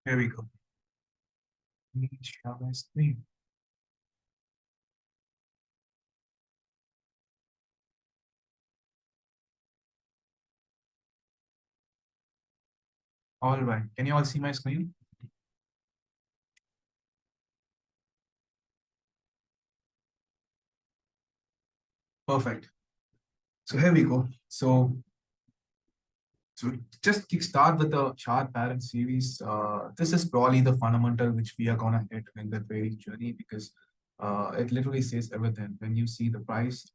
Here we go. Let me share my screen. All right. Can you all see my screen? Perfect. So here we go. So just kickstart with the chart parent series. This is probably the fundamental which we are gonna hit in the trading journey because it literally says everything. When you see the price,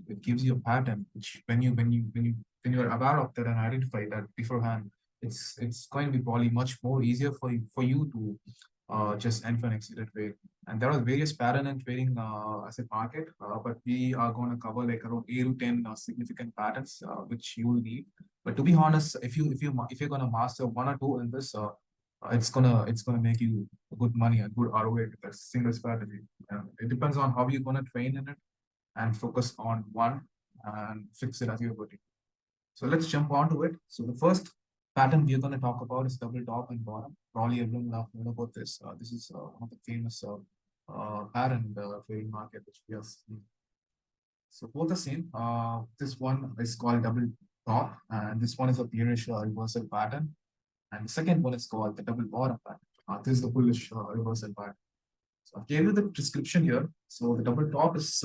it gives you a pattern which when you're aware of that and identify that beforehand, it's going to be probably much more easier for you to just enter and exit a trade. And there are various pattern in trading as a market, but we are going to cover like around 8 to 10 significant patterns which you will need. But to be honest, if you're gonna master one or two in this, it's gonna make you good money and good ROA with a single strategy. It depends on how you're gonna train in it and focus on one and fix it as you're going. So let's jump on to it. So the first pattern we're gonna talk about is double top and bottom. Probably everyone will have known about this. This is one of the famous pattern in the trading market which we are seeing. So both the same. This one is called double top, and this one is a bearish reversal pattern. And the second one is called the double bottom pattern. This is the bullish reversal pattern. So I've given you the description here. So the double top is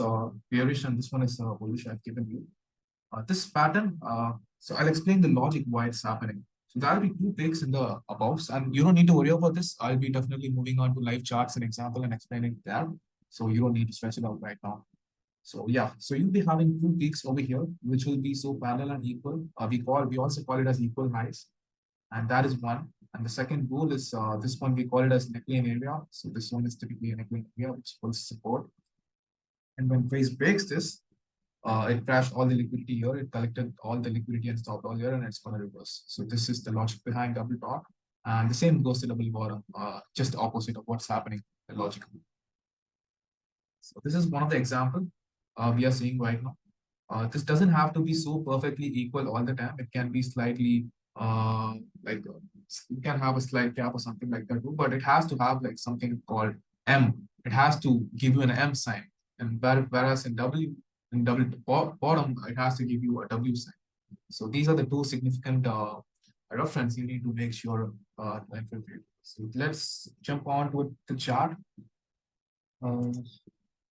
bearish, and this one is bullish. I've given you this pattern. So I'll explain the logic why it's happening. So there'll be two peaks in the aboves, and you don't need to worry about this. I'll be definitely moving on to live charts and example and explaining that. So you don't need to stretch it out right now. So yeah, so you'll be having two peaks over here, which will be so parallel and equal. We also call it as equal highs, and that is one. And the second rule is this one we call it as neckline area. So this one is typically a neckline area which holds support. And when price breaks this, it crashed all the liquidity here. It collected all the liquidity and stopped all here, and it's going to reverse. So this is the logic behind double top, and the same goes to double bottom. Just the opposite of what's happening logically. So this is one of the example we are seeing right now. This doesn't have to be so perfectly equal all the time. It can be slightly uh, like it can have a slight gap or something like that too, but it has to have like something called M. It has to give you an M sign, and whereas in double bottom, it has to give you a W sign. So these are the two significant reference you need to make sure to infiltrate. So let's jump on to the chart. Uh,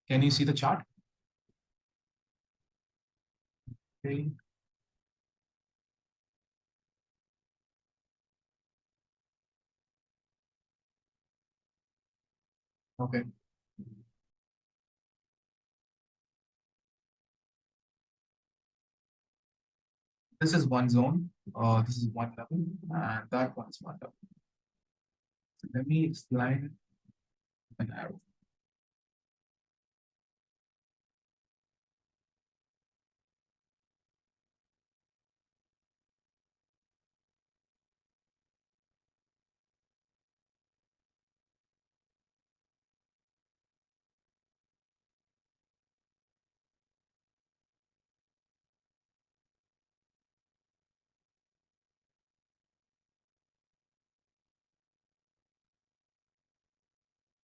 can you see the chart? Okay. Okay. This is one zone. This is one level, and that one is one level. So let me explain it with an arrow.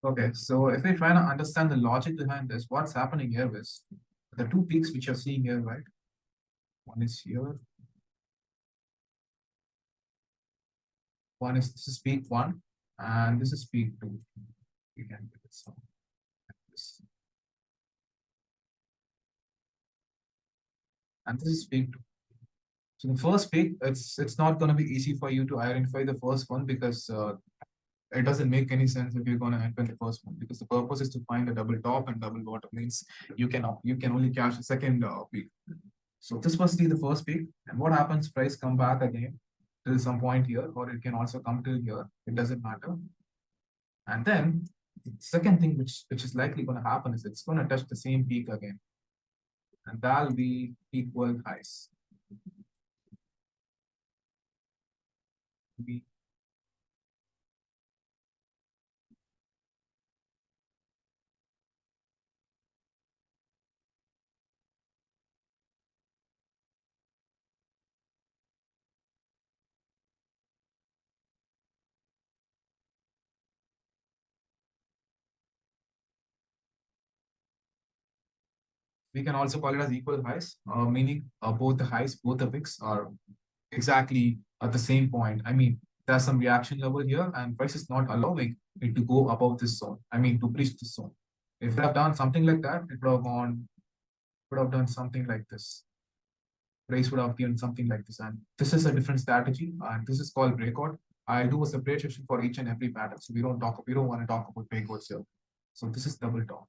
Okay, so if we try to understand the logic behind this, what's happening here is the two peaks which you're seeing here, right? One is here, one is this is peak one, and this is peak two. You can get it so this, and this is peak two. So the first peak, it's not going to be easy for you to identify the first one because it doesn't make any sense if you're going to enter the first one because the purpose is to find a double top and double bottom means you can only catch the second peak. So this must be the first peak, and what happens? Price come back again till some point here, or it can also come till here. It doesn't matter. And then the second thing which is likely going to happen is it's going to touch the same peak again, and that'll be equal highs. Be We can also call it as equal highs, meaning both the highs, both the wicks are exactly at the same point. I mean, there's some reaction level here, and price is not allowing it to go above this zone. I mean, to breach this zone. If it have done something like that, it would have done something like this. Price would have given something like this, and this is a different strategy, and this is called breakout. I'll do a separate session for each and every pattern, so we don't want to talk about breakouts here. So this is double top.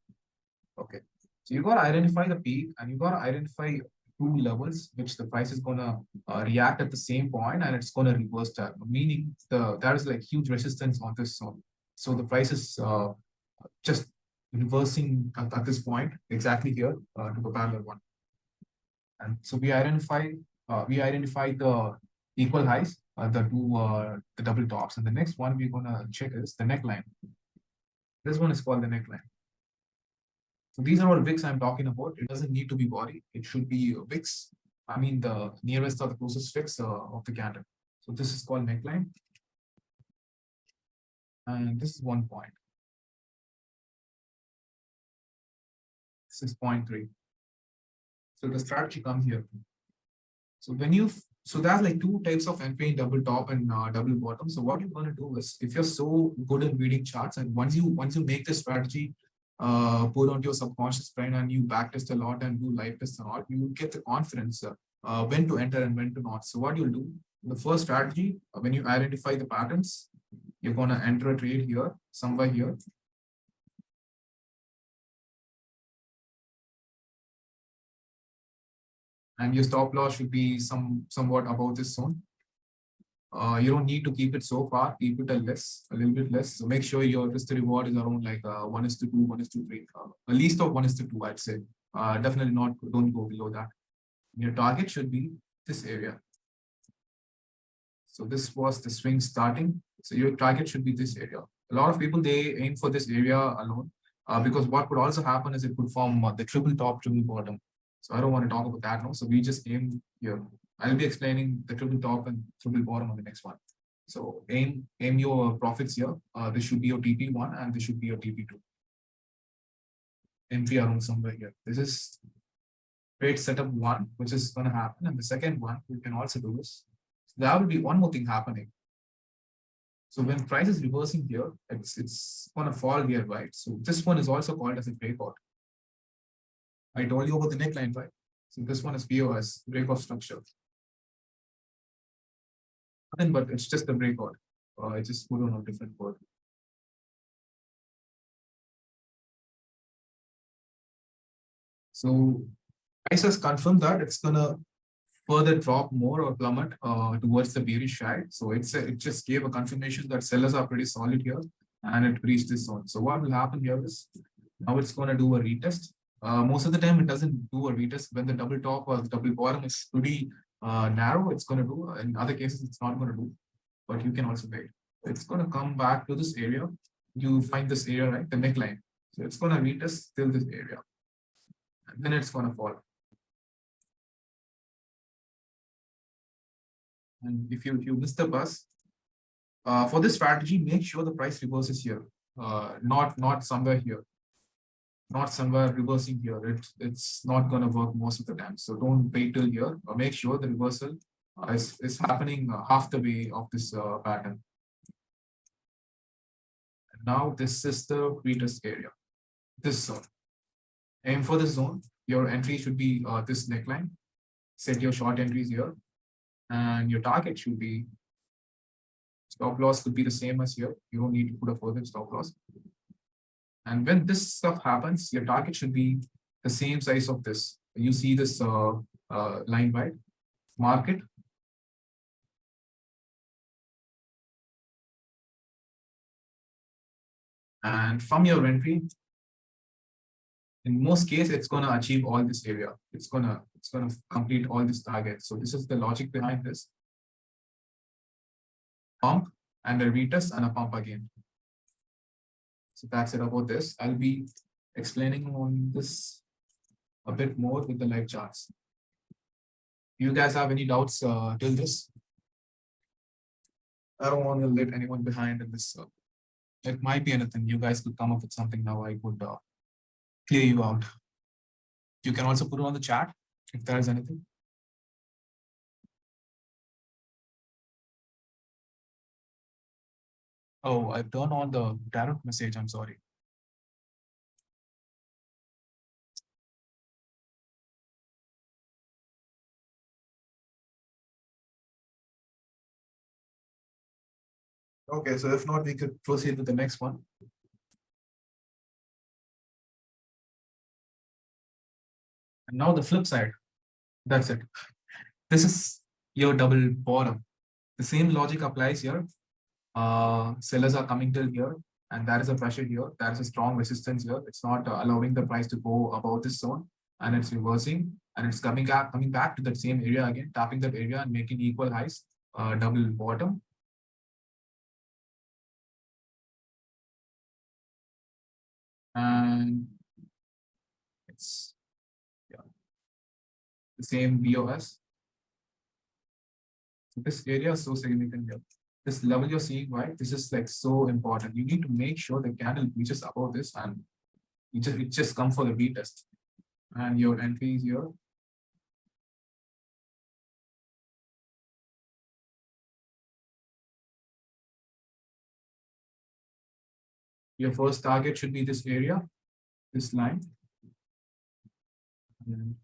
Okay. So you got to identify the peak and you got to identify two levels which the price is going to react at the same point and it's going to reverse that, meaning there is like huge resistance on this zone. So the price is just reversing at this point exactly here to the parallel one. And so we identify the equal highs, the double tops, and the next one we're going to check is the neckline. This one is called the neckline. So these are all wicks I'm talking about. It doesn't need to be body. It should be wicks. I mean, the nearest or the closest wicks of the candle. So this is called neckline. And this is 1 point. This is 0.3. So the strategy comes here. So so there's like two types of entry in double top and double bottom. So what you're going to do is, if you're so good at reading charts, and once you make this strategy put onto your subconscious brain and you backtest a lot and do live tests a lot, you will get the confidence when to enter and when to not. So what you'll do, the first strategy, when you identify the patterns, you're going to enter a trade here, somewhere here. And your stop loss should be somewhat above this zone. You don't need to keep it so far, keep it a little bit less. So make sure your risk to reward is around like 1:2, 1:3, at least of 1:2, I'd say. Definitely not, don't go below that. Your target should be this area. So this was the swing starting. So your target should be this area. A lot of people, they aim for this area alone because what could also happen is it could form the triple top, triple bottom. So I don't want to talk about that now. So we just aim here. I'll be explaining the triple top and triple bottom on the next one. So aim your profits here. This should be your Pt-1 and this should be your Pt-2. Entry around somewhere here. This is trade setup 1, which is going to happen. And the second one, we can also do this. So there will be one more thing happening. So when price is reversing here, it's going to fall here, right? So this one is also called as a breakout. I told you about the neckline, right? So this one is POS, breakout structure. But it's just a breakout. I just put on a different word. So price has confirmed that it's gonna further drop more or plummet towards the bearish side. So it just gave a confirmation that sellers are pretty solid here and it reached this zone. So what will happen here is now it's going to do a retest. Most of the time it doesn't do a retest when the double top or the double bottom is pretty narrow. It's going to do. In other cases, it's not going to do. But you can also wait. It's going to come back to this area. You find this area, right? The neckline. So it's going to retest till this area. And then it's going to fall. And if you miss the bus, for this strategy, make sure the price reverses here, not somewhere here, not somewhere reversing here. It's not going to work most of the time. So don't wait till here. Make sure the reversal is happening half the way of this pattern. And now this is the retest area, this zone. Aim for this zone. Your entry should be this neckline. Set your short entries here. And your target should be, stop loss could be the same as here. You don't need to put a further stop loss. And when this stuff happens, your target should be the same size of this. You see this line, right? Mark it. And from your entry, in most cases, it's going to achieve all this area. It's gonna complete all this target. So this is the logic behind this. Pump and a retest and a pump again. So that's it about this. I'll be explaining on this a bit more with the live charts. You guys have any doubts till this? I don't want to let anyone behind in this. It might be anything. You guys could come up with something now. I could clear you out. You can also put it on the chat if there is anything. Oh, I've turned on the direct message. I'm sorry. Okay, so if not, we could proceed with the next one. And now the flip side. That's it. This is your double bottom. The same logic applies here. Sellers are coming till here, and there is a pressure here. There is a strong resistance here. It's not allowing the price to go above this zone, and it's reversing, and it's coming back to that same area again, tapping that area and making equal highs, double bottom. And it's the same BOS. So this area is so significant here. This level you're seeing, right? This is like so important. You need to make sure the candle reaches above this, and it just come for the retest. And your entry is here. Your first target should be this area, this line. And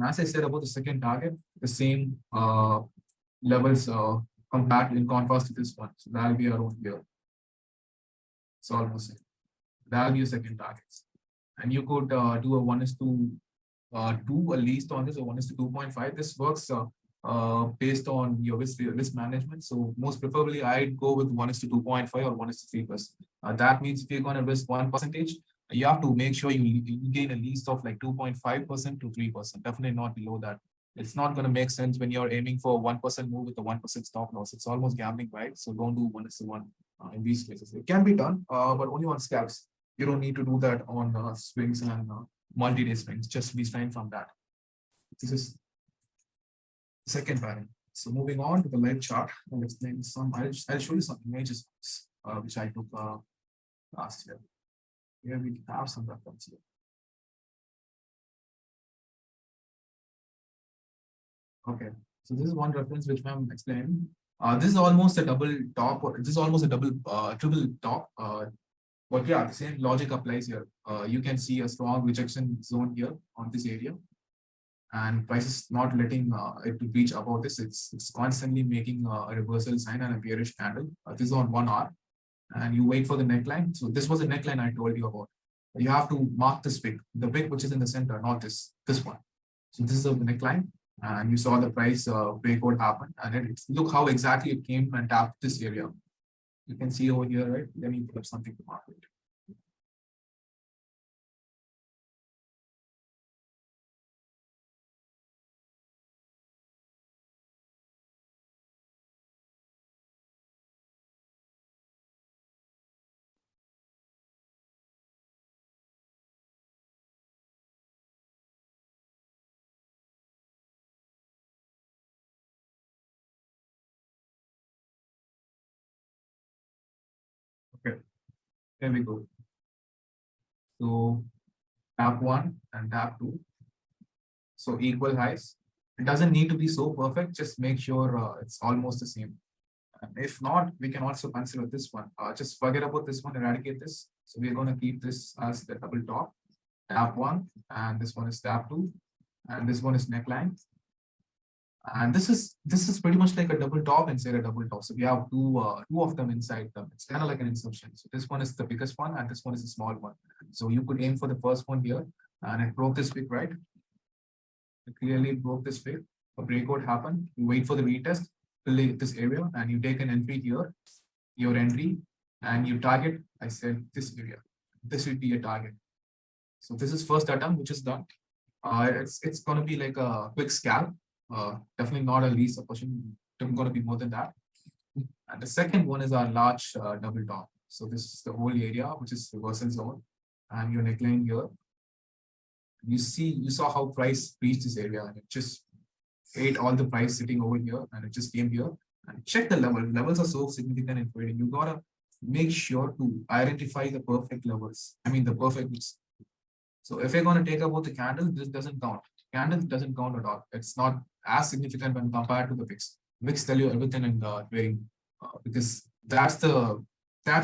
as I said about the second target, the same levels come back in contrast to this one. So that'll be around here. It's almost same. That'll be your second targets. And you could do a 1:2 at least on this, or 1:2.5. This works based on your risk management. So most preferably, I'd go with 1:2.5 or 1:3 plus. That means if you're going to risk 1%, you have to make sure you gain a least of like 2.5% to 3%. Definitely not below that. It's not going to make sense when you're aiming for 1% move with a 1% stop loss. It's almost gambling, right? So don't do 1:1 in these cases. It can be done, but only on scalps. You don't need to do that on swings and multi-day swings. Just be signed from that. This is the second pattern. So moving on to the live chart, I'll explain some. I'll show you some images which I took last year. Here we have some reference here. Okay, so this is one reference which I'm explaining. This is almost a double top, or this is almost a triple top. But yeah, the same logic applies here. You can see a strong rejection zone here on this area, and price is not letting it to reach above this. It's constantly making a reversal sign and a bearish candle. This is on 1 hour, and you wait for the neckline. So this was the neckline I told you about. You have to mark this wick, the wick which is in the center, not this one. So this is the neckline, and you saw the price breakout happen, and look how exactly it came and tapped this area. You can see over here, right? Let me put up something to mark it. Okay, there we go. So tap 1 and tap 2. So equal highs. It doesn't need to be so perfect. Just make sure it's almost the same. And if not, we can also consider this one. Just forget about this one, eradicate this. So we're going to keep this as the double top. Tap 1, and this one is tap 2, and this one is neckline. And this is pretty much like a double top inside a double top. So we have two of them inside them. It's kind of like an inception. So this one is the biggest one, and this one is the small one. So you could aim for the first one here, and it broke this wick, right? It clearly broke this wick. A breakout happened. You wait for the retest, fill this area, and you take an entry here, your entry, and you target. I said this area. This will be a target. So this is first attempt, which is done. It's going to be like a quick scalp. Definitely not a least opportunity. It's going to be more than that. And the second one is our large double top. So this is the whole area, which is reversal zone, and your neckline here. You saw how price reached this area, and it just ate all the price sitting over here, and it just came here. And check the level. Levels are so significant in trading. You gotta make sure to identify the perfect levels. I mean the perfect mix. So if you're going to take about the candle, this doesn't count. Candle doesn't count at all. It's not as significant when compared to the VIX. VIX tell you everything in the trading because that's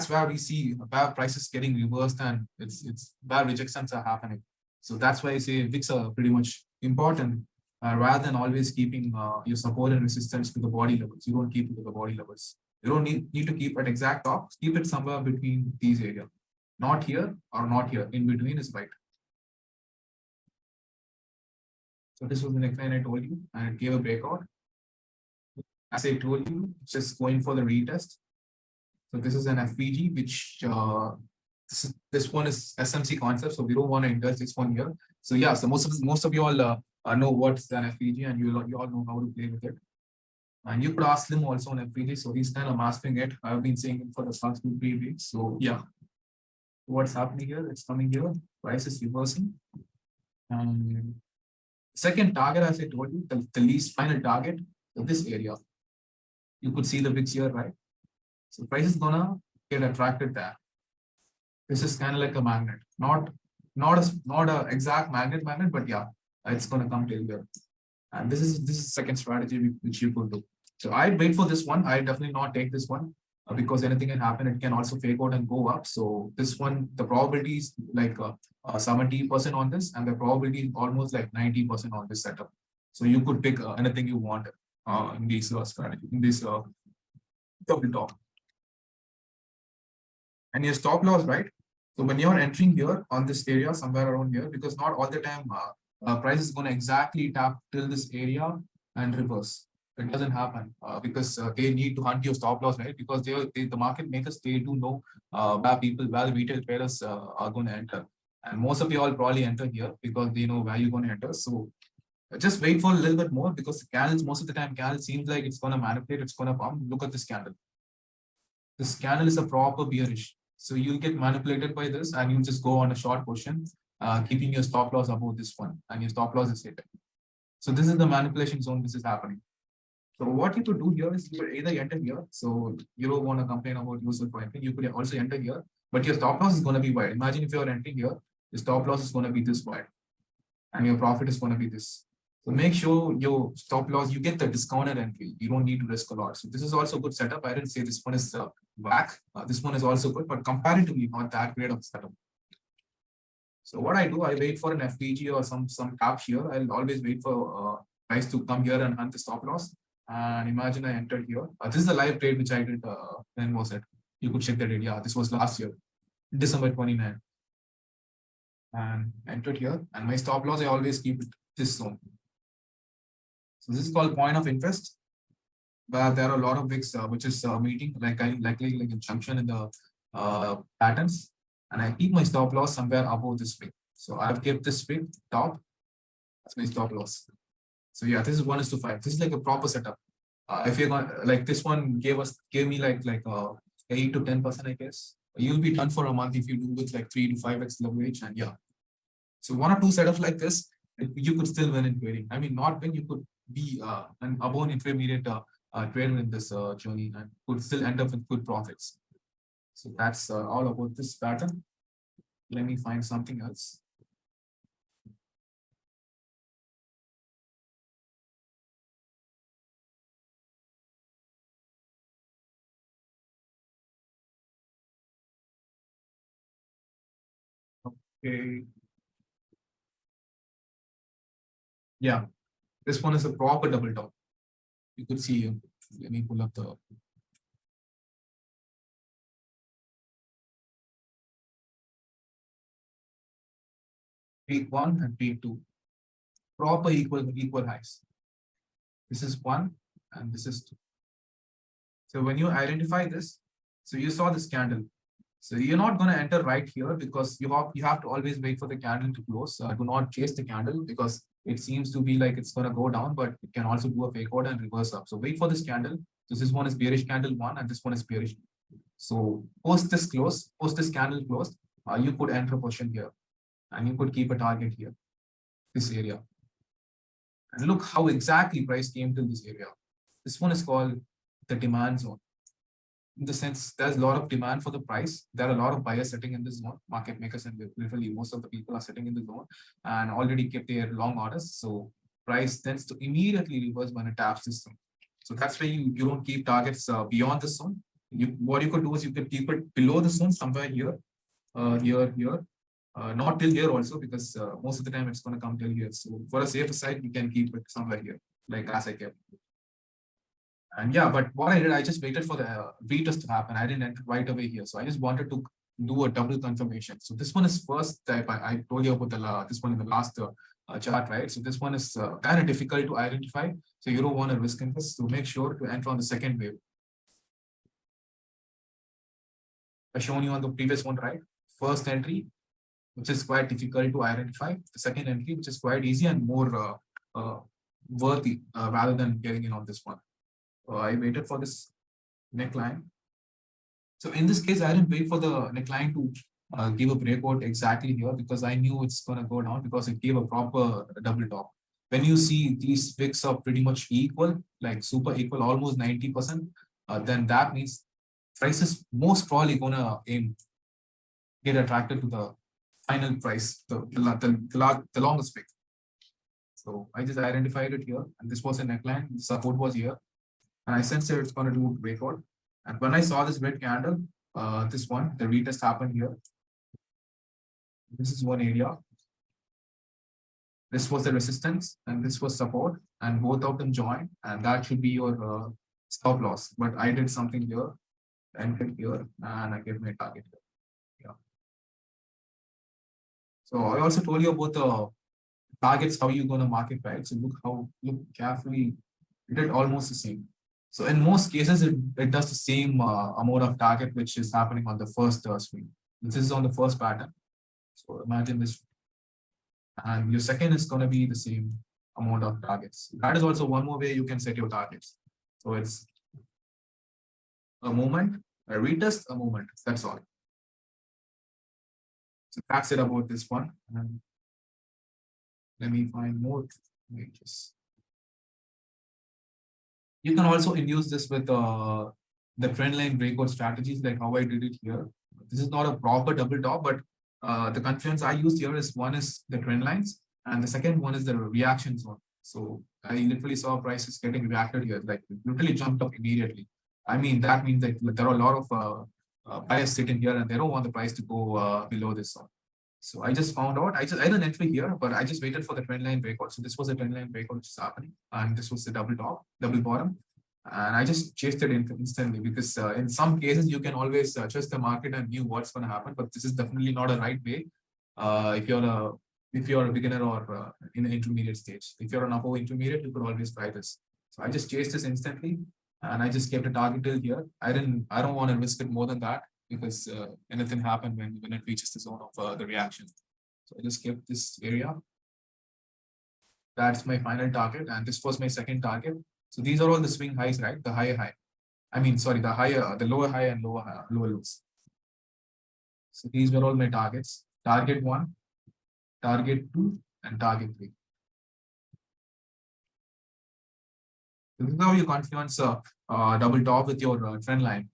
where we see where prices getting reversed and it's where rejections are happening. So that's why I say VIX are pretty much important rather than always keeping your support and resistance to the body levels. You don't keep it to the body levels. You don't need to keep at exact top. Keep it somewhere between these areas. Not here or not here. In between is right. So this was the neckline I told you, and it gave a breakout. As I told you, just going for the retest. So this is an FPG, which this one is SMC concept, so we don't want to indulge this one here. So yeah, so most of you all know what's an FPG, and you all know how to play with it. And you could ask him also on FPG, so he's kind of mastering it. I've been saying it for the past 2-3 weeks. So yeah, what's happening here? It's coming here. Price is reversing. And second target, as I told you, the least final target of this area. You could see the VIX here, right? So price is gonna get attracted there. This is kind of like a magnet, not a exact magnet, but yeah, it's gonna come till here. And this is second strategy which you could do. So I'd wait for this one. I definitely not take this one because anything can happen. It can also fake out and go up. So this one, the probability is like 70% on this, and the probability is almost like 90% on this setup. So you could pick anything you want in this strategy, in this double top. And your stop loss, right? So when you're entering here on this area, somewhere around here, because not all the time price is going to exactly tap till this area and reverse. It doesn't happen because they need to hunt your stop loss, right? Because the market makers, they do know where the retail traders are going to enter. And most of you all probably enter here because they know where you're going to enter. So just wait for a little bit more because the candles, most of the time, candle seems like it's going to manipulate, it's going to pump. Look at this candle. This candle is a proper bearish. So you'll get manipulated by this and you just go on a short position, keeping your stop loss above this one, and your stop loss is hit. So this is the manipulation zone which is happening. So what you could do here is you could either enter here. So you don't want to complain about yourself for entering. You could also enter here, but your stop loss is going to be wide. Imagine if you're entering here, the stop loss is going to be this wide, and your profit is going to be this. So make sure your stop loss, you get the discounted entry. You don't need to risk a lot. So this is also a good setup. I didn't say this one is whack. This one is also good, but comparatively not that great of setup. So what I do, I wait for an FPG or some cap here. I'll always wait for price to come here and hunt the stop loss. And imagine I entered here. This is the live trade which I did. When was it? You could check the date. Yeah, this was last year, December 29. And entered here. And my stop loss, I always keep it this zone. So this is called point of interest, where there are a lot of wicks which is meeting like a junction in the patterns, and I keep my stop loss somewhere above this wick. So I've kept this wick top. That's my stop loss. So yeah, this is 1:5. This is like a proper setup. If you're going like this one gave me like 8 to 10%, I guess. You'll be done for a month if you do with like 3 to 5x leverage, and yeah. So 1 or 2 setups like this, you could still win in trading. I mean, not win, you could be an above intermediate trader in this journey and could still end up with good profits. So that's all about this pattern. Let me find something else. Okay. Yeah, this one is a proper double top. You could see, let me pull up the peak 1 and peak 2. Proper equal highs. This is 1 and this is 2. So when you identify this, so you saw this candle. So you're not going to enter right here because you have to always wait for the candle to close. Do not chase the candle because it seems to be like it's going to go down, but it can also do a fake out and reverse up. So wait for this candle. So this one is bearish candle 1 and this one is bearish. So post this candle closed, you could enter a position here and you could keep a target here, this area. And look how exactly price came to this area. This one is called the demand zone. In the sense, there's a lot of demand for the price. There are a lot of buyers sitting in this zone, market makers, and literally most of the people are sitting in the zone and already kept their long orders. So price tends to immediately reverse when it taps this zone. So that's why you don't keep targets beyond the zone. What you could do is you could keep it below the zone somewhere here, here, not till here also, because most of the time it's going to come till here. So for a safer side, we can keep it somewhere here, like as I kept. And yeah, but what I did, I just waited for the retest to happen. I didn't enter right away here. So I just wanted to do a double confirmation. So this one is first type. I told you about this one in the last chart, right? So this one is kind of difficult to identify. So you don't want to risk invest. So make sure to enter on the second wave. I shown you on the previous one, right? First entry, which is quite difficult to identify. The second entry, which is quite easy and more worthy rather than getting in on this one. I waited for this neckline. So in this case, I didn't wait for the neckline to give a breakout exactly here because I knew it's going to go down because it gave a proper double top. When you see these wicks are pretty much equal, like super equal, almost 90%, then that means price is most probably going to get attracted to the final price, the longest wick. So I just identified it here, and this was a neckline. The support was here, and I sensed it's going to do breakout. And when I saw this red candle, this one, the retest happened here. This is one area. This was the resistance, and this was support, and both of them joined, and that should be your stop loss. But I did something here, entered here, and I gave my target here. Yeah. So I also told you about the targets, how you're going to market, right? So look carefully. It did almost the same. So in most cases, it does the same amount of target, which is happening on the first swing. This is on the first pattern. So imagine this. And your second is going to be the same amount of targets. That is also one more way you can set your targets. So it's a moment, a retest, a moment. That's all. So that's it about this one. And let me find more pages. You can also induce this with the trend line breakout strategies, like how I did it here. This is not a proper double top, but the confluence I used here is one is the trend lines, and the second one is the reaction zone. So I literally saw prices getting reacted here, like literally jumped up immediately. I mean, that means that there are a lot of buyers sitting here, and they don't want the price to go below this zone. So I just found out, I didn't enter here, but I just waited for the trend line breakout. So this was a trend line breakout which is happening, and this was the double top, double bottom. And I just chased it instantly because in some cases you can always adjust the market and knew what's going to happen, but this is definitely not a right way if you're a beginner or in an intermediate stage. If you're an upper intermediate, you could always try this. So I just chased this instantly, and I just kept a target till here. I don't want to risk it more than that because anything happened when it reaches the zone of the reaction. So I just kept this area. That's my final target, and this was my second target. So these are all the swing highs, right? The higher high. I mean, sorry, the lower high and lower lows. So these were all my targets. Target 1, target 2, and target 3. So this is how you confluence double top with your trend line.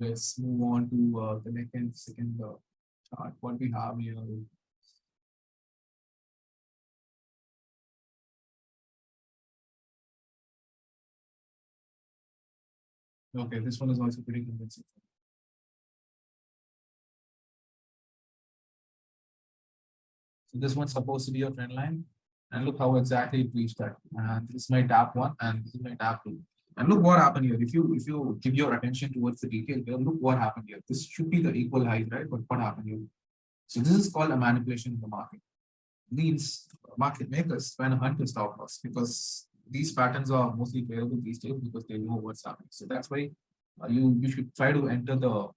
Let's move on to the second chart. What we have here. Okay, this one is also pretty convincing. So this one's supposed to be your trend line. And look how exactly it reached that. And this is my tap 1 and this is my tap 2. And look what happened here. If you give your attention towards the detail here, look what happened here. This should be the equal height, right? But what happened here? So this is called a manipulation in the market. These market makers trying to hunt the stop loss because these patterns are mostly available these days because they know what's happening. So that's why you should try to enter the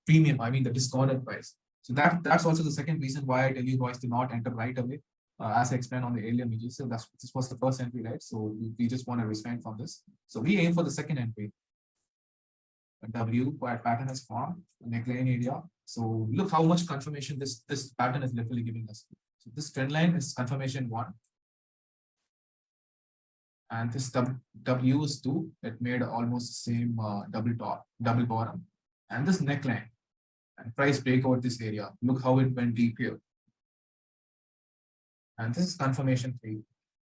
premium, I mean the discounted price. So that's also the second reason why I tell you guys to not enter right away. As I explained on the earlier images, so this was the first entry, right? So we just want to refrain from this. So we aim for the second entry. A W pattern is formed, neckline area. So look how much confirmation this pattern is literally giving us. So this trend line is confirmation 1. And this W is 2. It made almost the same double top, double bottom. And this neckline and price breakout this area. Look how it went deep here. And this is confirmation 3.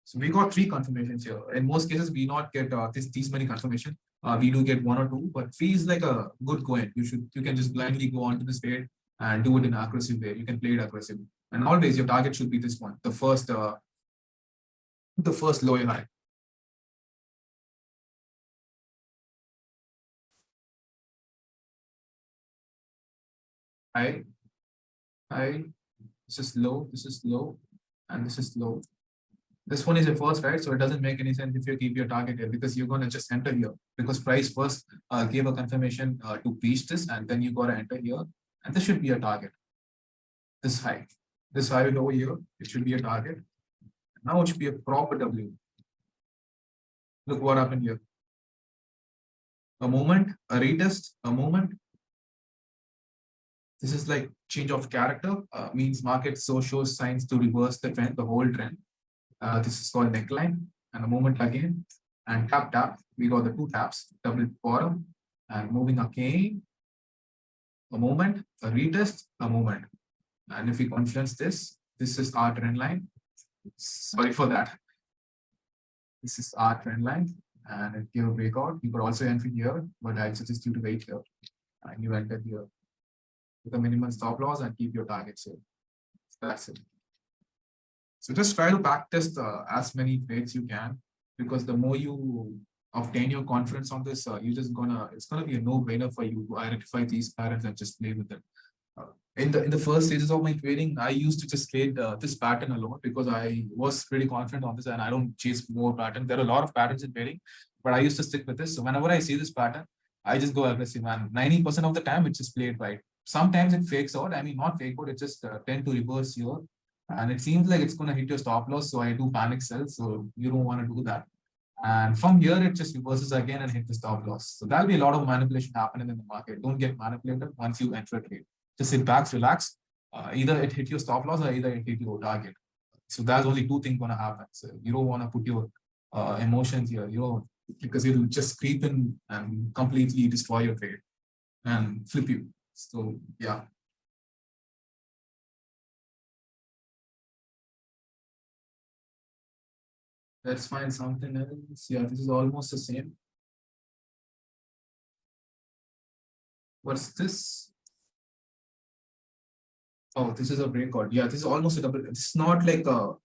So we got 3 confirmations here. In most cases, we not get these many confirmation. We do get 1 or 2, but 3 is like a good coin. You can just blindly go onto this trade and do it in an aggressive way. You can play it aggressive. And always your target should be this one, the first low high. High, high, this is low, and this is low. This one is your first, right? So it doesn't make any sense if you keep your target here because you're going to just enter here because price first gave a confirmation to breach this and then you got to enter here. And this should be a target. This high over here, it should be a target. Now it should be a proper W. Look what happened here. A moment, a retest, a moment. This is like change of character, means market so shows signs to reverse the trend, the whole trend. This is called neckline and a moment again and tap. We got the 2 taps, double bottom and moving again. A moment, a retest, a moment. And if we confluence this is our trend line. Sorry for that. This is our trend line and it gave a breakout. You could also enter here, but I suggest you to wait here and you enter here with a minimum stop loss and keep your targets here. That's it. So just try to backtest as many trades you can because the more you obtain your confidence on this, it's gonna be a no-brainer for you to identify these patterns and just play with them. In the first stages of my trading, I used to just trade this pattern alone because I was pretty confident on this and I don't chase more patterns. There are a lot of patterns in trading, but I used to stick with this. So whenever I see this pattern, I just go aggressive and 90% of the time it's just played right. Sometimes it fakes out. I mean, not fake out, it just tend to reverse here. And it seems like it's going to hit your stop loss. So I do panic sell. So you don't want to do that. And from here, it just reverses again and hit the stop loss. So there'll be a lot of manipulation happening in the market. Don't get manipulated once you enter a trade. Just sit back, relax. Either it hit your stop loss or either it hit your target. So there's only 2 things going to happen. So you don't want to put your emotions here, because it'll just creep in and completely destroy your trade and flip you. So yeah. Let's find something else. Yeah, this is almost the same. What's this? Oh, this is a breakout. Yeah, this is almost a double. It's not like a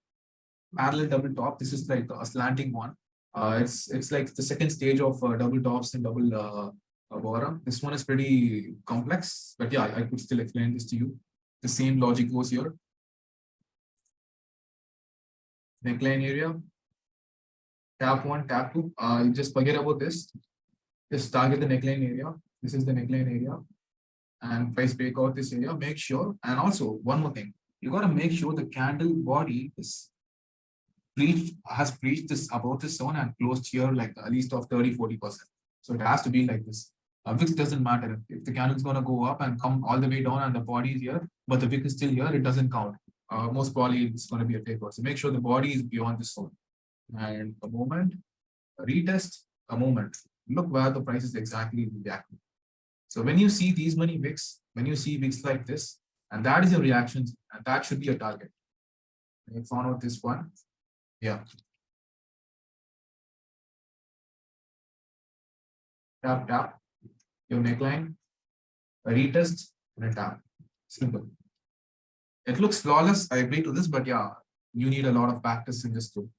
parallel double top. This is like a slanting one. It's like the second stage of double tops and double bottom. This one is pretty complex, but yeah, I could still explain this to you. The same logic goes here. Neckline area, tap 1, tap 2. You just forget about this. Just target the neckline area. This is the neckline area. And price breakout this area. Make sure. And also, one more thing. You got to make sure the candle body has breached this above this zone and closed here like at least of 30-40%. So it has to be like this. Which doesn't matter. If the candle is going to go up and come all the way down and the body is here, but the wick is still here, it doesn't count. Most probably it's going to be a takeout. So make sure the body is beyond this zone. And a moment, a retest, a moment. Look where the price is exactly reacting. So when you see these many wicks, when you see wicks like this, and that is your reactions, and that should be a target. And you found out this one. Yeah. Tap, your neckline, a retest, and a tap. Simple. It looks flawless. I agree to this, but yeah, you need a lot of practice in this too.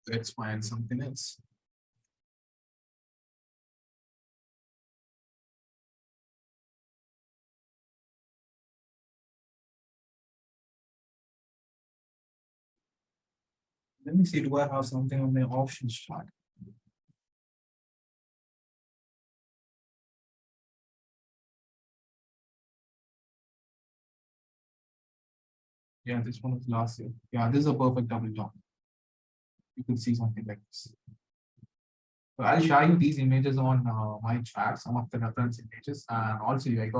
Let's find something else. Let me see, do I have something on my options chart? Yeah, this one was last year. Yeah, this is a perfect double top. You could see something like this. So I'll share you these images on my chat, some of the reference images, and also I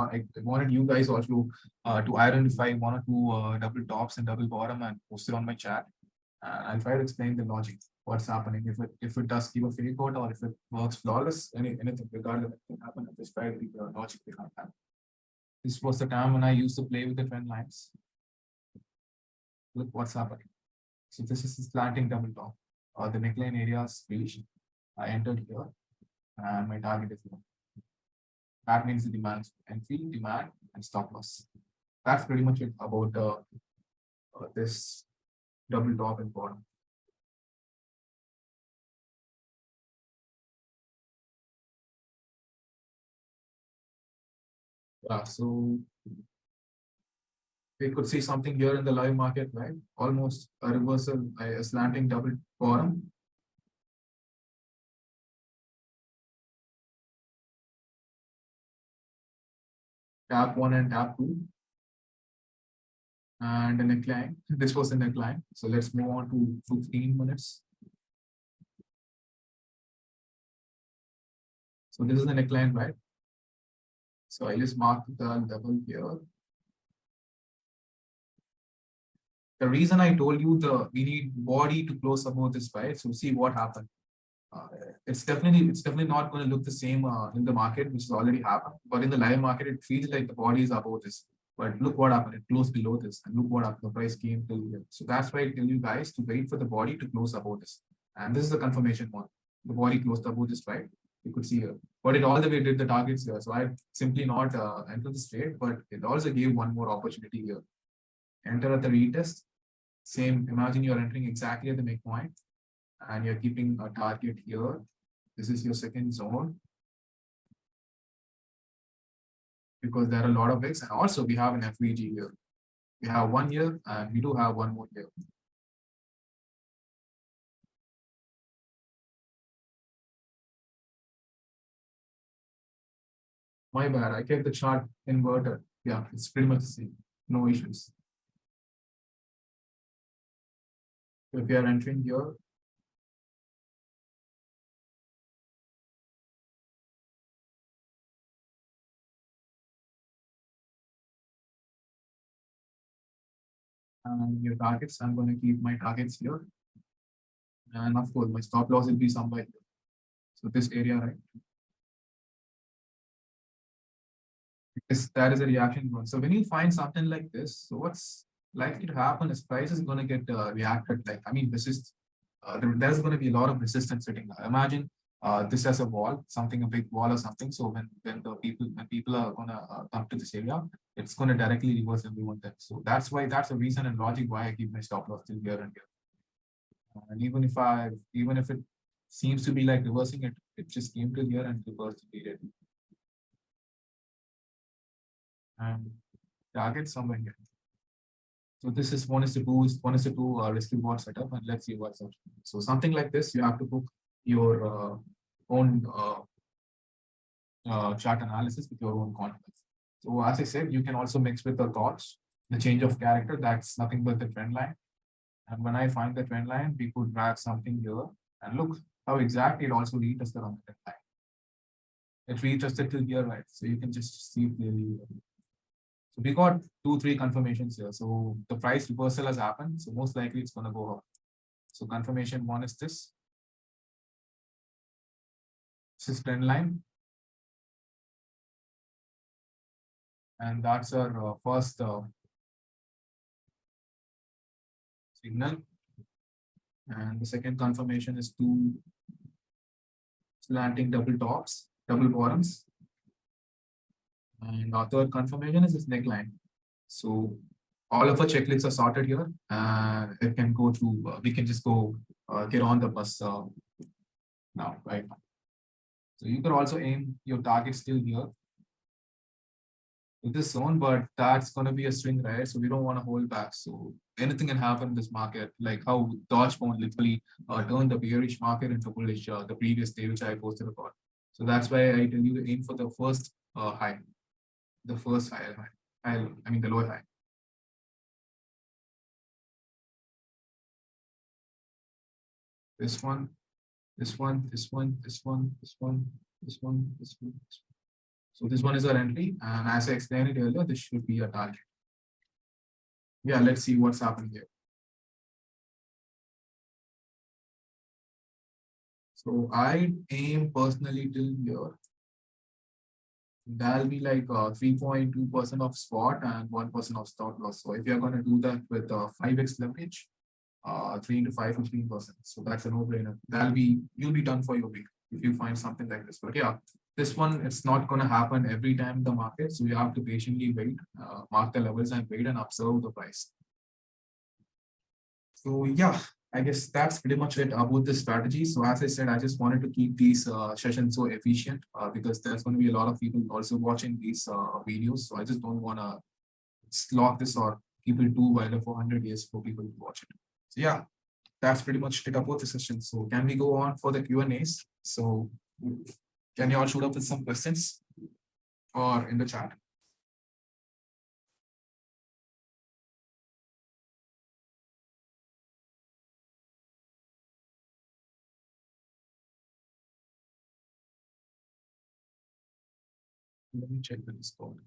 wanted you guys also to identify one or two double tops and double bottom and post it on my chat. And I'll try to explain the logic, what's happening, if it does give a fake out or if it works flawless, anything regardless of what can happen. I'll just try to the logic behind that. This was the time when I used to play with the trend lines. Look what's happening. So this is the slanting double top. The neckline area is beige. I entered here and my target is here. That means the demand entry, demand, and stop loss. That's pretty much it about this double top and bottom. So we could see something here in the live market, right? Almost a reversal, a slanting double bottom. Tap one and tap two. And a neckline. This was a neckline. So let's move on to 15 minutes. So this is the neckline, right? So I just mark the level here. The reason I told you we need body to close above this, right? So see what happened. Uh, it's definitely not going to look the same in the market, which has already happened. But in the live market, it feels like the body is above this. But look what happened. It closed below this, and look what happened. The price came to here. So that's why I tell you guys to wait for the body to close above this. And this is the confirmation one. The body closed above this, right? You could see here. But it all the way did the targets here. So I simply not entered the trade, but it also gave one more opportunity here. Enter at the retest. Same. Imagine you're entering exactly at the midpoint and you're keeping a target here. This is your second zone because there are a lot of wicks. And also we have an FVG here. We have 1 year and we do have one more year. My bad, I kept the chart inverted. Yeah, it's pretty much the same. No issues. So if you are entering here, and your targets, I'm going to keep my targets here. And of course, my stop loss will be somewhere here. So this area, right? That is a reaction point. So when you find something like this, so what's likely to happen is price is going to get reacted. Like, I mean, there's going to be a lot of resistance sitting there. Imagine this as a wall, something a big wall or something. So when people are going to come to this area, it's going to directly reverse everyone there. So that's the reason and logic why I keep my stop loss till here and here. And even if it seems to be like reversing it, it just came to here and reversed immediately. And target somewhere here. So this is 1:2 is 1:2 risk reward setup, and let's see what's up. So something like this, you have to book your own chart analysis with your own confidence. So as I said, you can also mix with the thoughts, the change of character. That's nothing but the trend line. And when I find the trend line, we could drag something here and look how exactly it also retested on the trend line. It retested till here, right? So you can just see clearly. So we got 2, 3 confirmations here. So the price reversal has happened. So most likely it's going to go up. So confirmation one is this. This is trend line. And that's our first signal. And the second confirmation is 2 slanting double tops, double bottoms. And our third confirmation is this neckline. So all of our checklists are sorted here. And it can go through, we can just go get on the bus now, right now. So you can also aim your target still here with this zone, but that's going to be a swing, right? So we don't want to hold back. So anything can happen in this market, like how Dodge Bond literally turned the bearish market into bullish the previous day, which I posted about. So that's why I tell you to aim for the first high, the first higher high, I mean the lower high. This one, this one, this one, this one, this one, this one, this one. So this one is our entry, and as I explained it earlier, this should be a target. Yeah, let's see what's happening here. So I aim personally till here. That'll be like 3.2% of spot and 1% of stop loss. So if you're going to do that with 5x leverage, 3 into 5, 15%. So that's a no-brainer. You'll be done for your week if you find something like this. But yeah, this one, it's not going to happen every time in the market. So you have to patiently wait, mark the levels and wait and observe the price. So yeah, I guess that's pretty much it about this strategy. So as I said, I just wanted to keep these sessions so efficient because there's going to be a lot of people also watching these videos. So I just don't want to slot this or keep it too wider for 100 years for people to watch it. So yeah, that's pretty much it about the session. So can we go on for the Q&As? So can you all shoot up with some questions or in the chat? Let me check the Discord.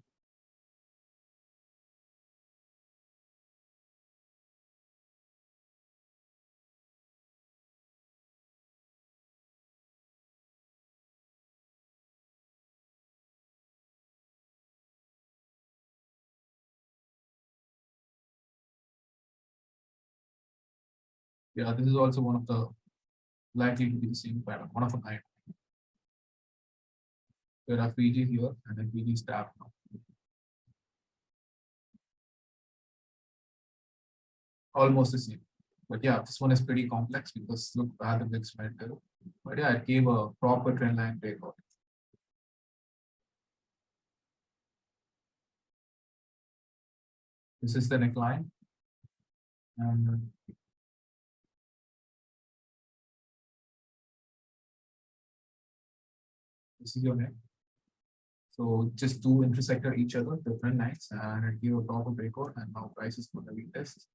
Yeah, this is also one of the likely to be the same pattern, one of a kind. There are PG here and then PG staff now. Almost the same. But yeah, this one is pretty complex because look where the mix went to. But yeah, it gave a proper trend line breakout. This is the neckline. And this is your neck. So just two intersected each other, different lines, and it gave a proper breakout. And now price is going to retest.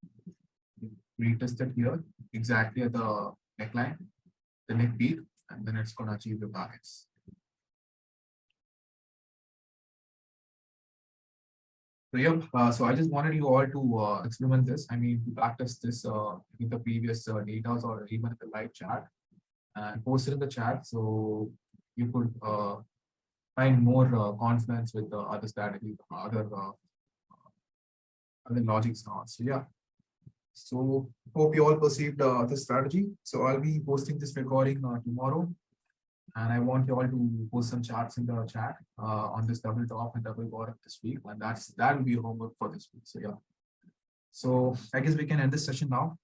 Retested here exactly at the neckline, the neck peak, and then it's going to achieve the targets. So yep, so I just wanted you all to experiment this. I mean, to practice this with the previous data or even in the live chat and post it in the chat so you could find more confidence with the other strategies, other logics now. So yeah, so hope you all perceived the strategy. So I'll be posting this recording tomorrow, and I want you all to post some charts in the chat on this double top and double bottom this week, and that will be homework for this week. So yeah, so I guess we can end this session now,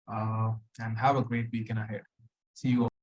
and have a great weekend ahead. See you all.